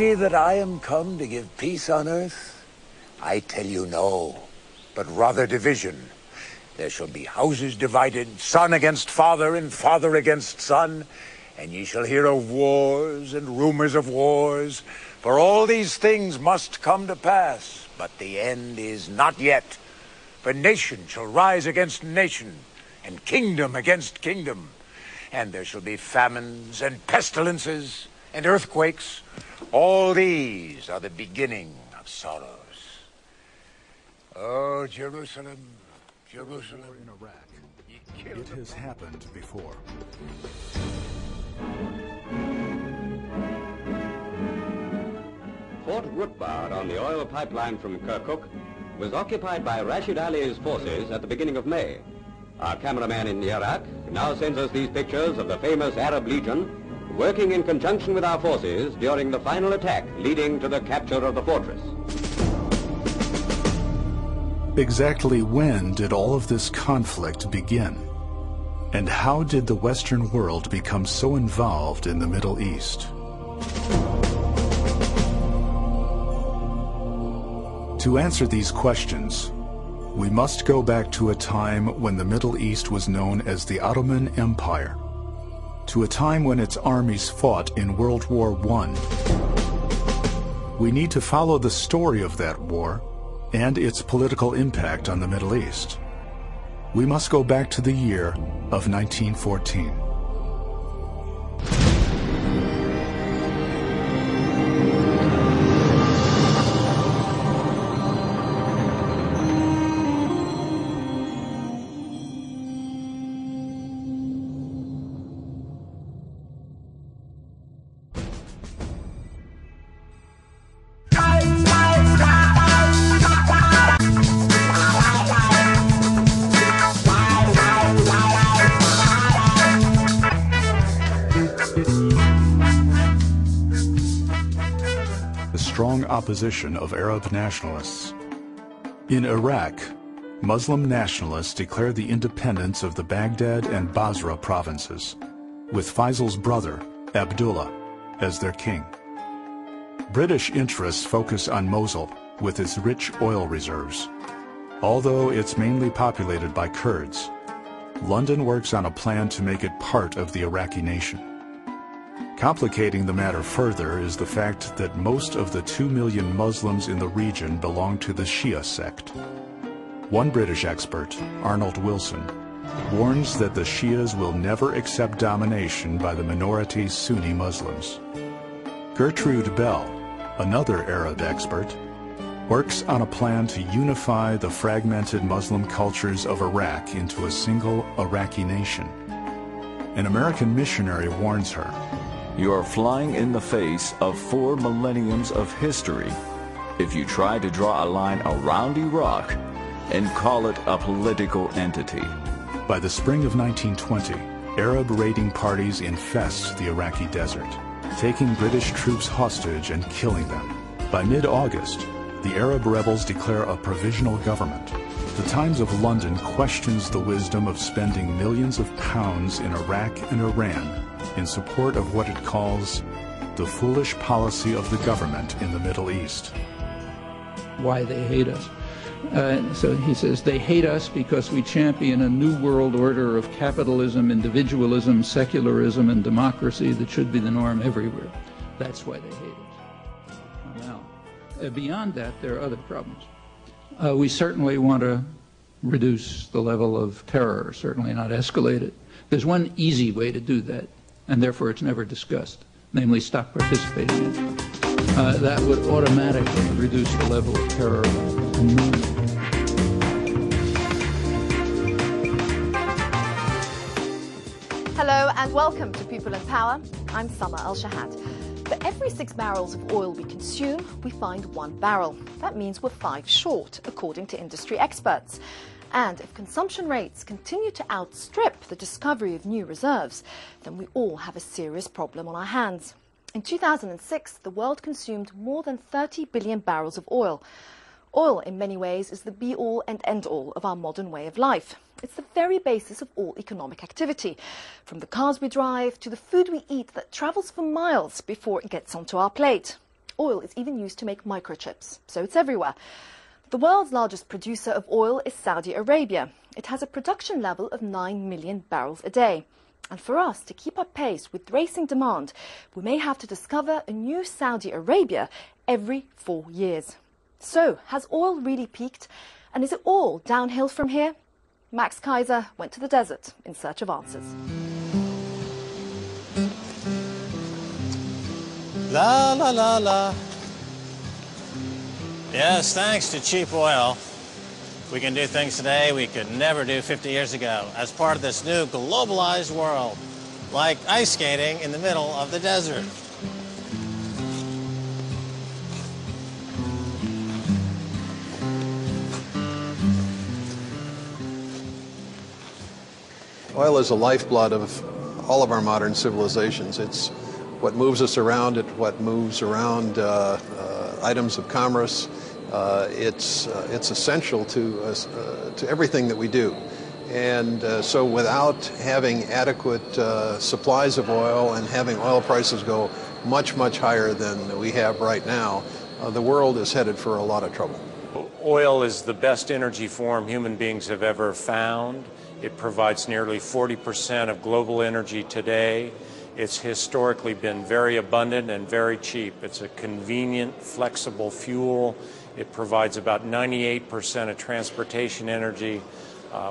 say that I am come to give peace on earth? I tell you no, but rather division. There shall be houses divided, son against father, and father against son, and ye shall hear of wars and rumors of wars, for all these things must come to pass, but the end is not yet. For nation shall rise against nation, and kingdom against kingdom, and there shall be famines and pestilences and earthquakes. All these are the beginning of sorrows. Oh, Jerusalem, Jerusalem. In Iraq. It has happened before. Fort Rutbard on the oil pipeline from Kirkuk was occupied by Rashid Ali's forces at the beginning of May. Our cameraman in Iraq now sends us these pictures of the famous Arab Legion working in conjunction with our forces during the final attack leading to the capture of the fortress. Exactly when did all of this conflict begin? And how did the Western world become so involved in the Middle East? To answer these questions, we must go back to a time when the Middle East was known as the Ottoman Empire, to a time when its armies fought in World War I. We need to follow the story of that war and its political impact on the Middle East. We must go back to the year of 1914. Strong opposition of Arab nationalists. In Iraq, Muslim nationalists declared the independence of the Baghdad and Basra provinces, with Faisal's brother, Abdullah, as their king. British interests focus on Mosul with its rich oil reserves. Although it's mainly populated by Kurds, London works on a plan to make it part of the Iraqi nation. Complicating the matter further is the fact that most of the 2 million Muslims in the region belong to the Shia sect. One British expert, Arnold Wilson, warns that the Shias will never accept domination by the minority Sunni Muslims. Gertrude Bell, another Arab expert, works on a plan to unify the fragmented Muslim cultures of Iraq into a single Iraqi nation. An American missionary warns her, "You are flying in the face of 4 millenniums of history if you try to draw a line around Iraq and call it a political entity." By the spring of 1920, Arab raiding parties infest the Iraqi desert, taking British troops hostage and killing them. By mid-August, the Arab rebels declare a provisional government. The Times of London questions the wisdom of spending millions of pounds in Iraq and Iran in support of what it calls the foolish policy of the government in the Middle East. Why they hate us. So he says, they hate us because we champion a new world order of capitalism, individualism, secularism, and democracy that should be the norm everywhere. That's why they hate us. Now, beyond that, there are other problems. We certainly want to reduce the level of terror, certainly not escalate it. There's one easy way to do that, and therefore it's never discussed, namely stop participating in it. That would automatically reduce the level of terror enormously. Hello and welcome to People in Power. I'm Summer Al-Shahad. For every 6 barrels of oil we consume, we find 1 barrel. That means we're 5 short, according to industry experts. And if consumption rates continue to outstrip the discovery of new reserves, then we all have a serious problem on our hands. In 2006, the world consumed more than 30 billion barrels of oil. Oil, in many ways, is the be-all and end-all of our modern way of life. It's the very basis of all economic activity, from the cars we drive to the food we eat that travels for miles before it gets onto our plate. Oil is even used to make microchips, so it's everywhere. The world's largest producer of oil is Saudi Arabia. It has a production level of 9 million barrels a day. And for us to keep up pace with racing demand, we may have to discover a new Saudi Arabia every 4 years. So, has oil really peaked? And is it all downhill from here? Max Kaiser went to the desert in search of answers. La la la la. Yes, thanks to cheap oil, we can do things today we could never do 50 years ago as part of this new globalized world, like ice skating in the middle of the desert. Oil is the lifeblood of all of our modern civilizations. It's what moves us around, it's what moves around items of commerce. It's essential to everything that we do. And so without having adequate supplies of oil and having oil prices go much, much higher than we have right now, the world is headed for a lot of trouble. Oil is the best energy form human beings have ever found. It provides nearly 40% of global energy today. It's historically been very abundant and very cheap. It's a convenient, flexible fuel. It provides about 98% of transportation energy.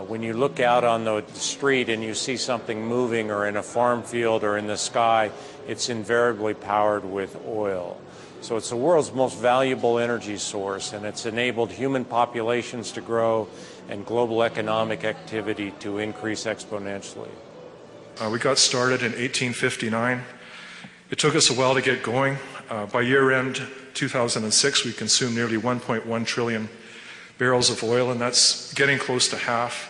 When you look out on the street and you see something moving or in a farm field or in the sky, it's invariably powered with oil. So it's the world's most valuable energy source, and it's enabled human populations to grow and global economic activity to increase exponentially. We got started in 1859. It took us a while to get going. By year-end 2006, we consumed nearly 1.1 trillion barrels of oil, and that's getting close to half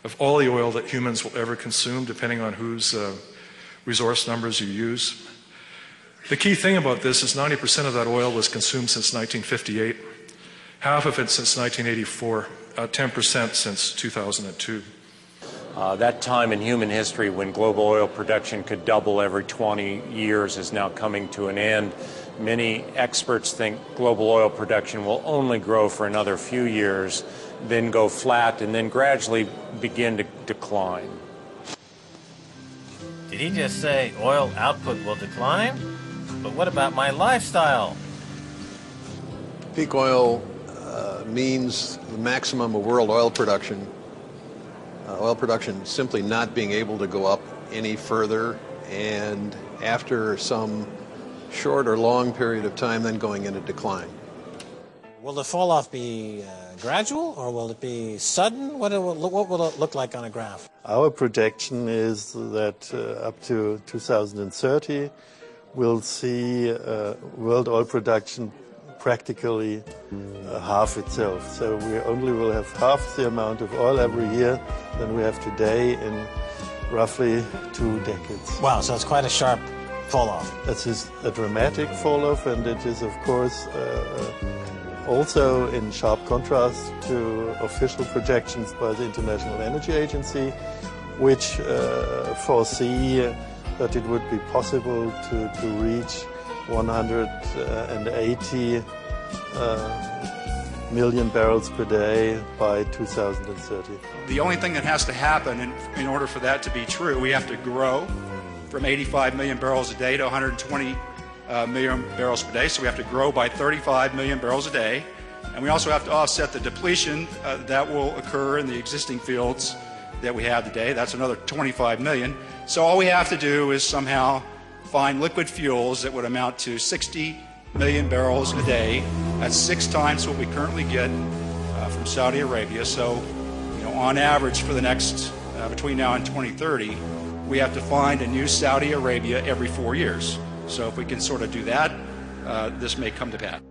of all the oil that humans will ever consume, depending on whose resource numbers you use. The key thing about this is 90% of that oil was consumed since 1958, half of it since 1984, 10% since 2002. That time in human history when global oil production could double every 20 years is now coming to an end. Many experts think global oil production will only grow for another few years, then go flat, and then gradually begin to decline. Did he just say oil output will decline? But what about my lifestyle? Peak oil means the maximum of world oil production. Oil production simply not being able to go up any further, and after some short or long period of time then going into decline. Will the fall off be gradual, or will it be sudden? What will it look like on a graph? Our projection is that up to 2030 we'll see world oil production practically half itself. So we only will have half the amount of oil every year than we have today in roughly 2 decades. Wow, so it's quite a sharp fall off. This is a dramatic fall off, and it is of course also in sharp contrast to official projections by the International Energy Agency, which foresee that it would be possible to reach 180 million barrels per day by 2030. The only thing that has to happen in order for that to be true, we have to grow from 85 million barrels a day to 120 million barrels per day. So we have to grow by 35 million barrels a day. And we also have to offset the depletion that will occur in the existing fields that we have today. That's another 25 million. So all we have to do is somehow find liquid fuels that would amount to 60 million barrels a day. That's 6 times what we currently get from Saudi Arabia. So, on average for the next, between now and 2030, we have to find a new Saudi Arabia every 4 years. So if we can sort of do that, this may come to pass.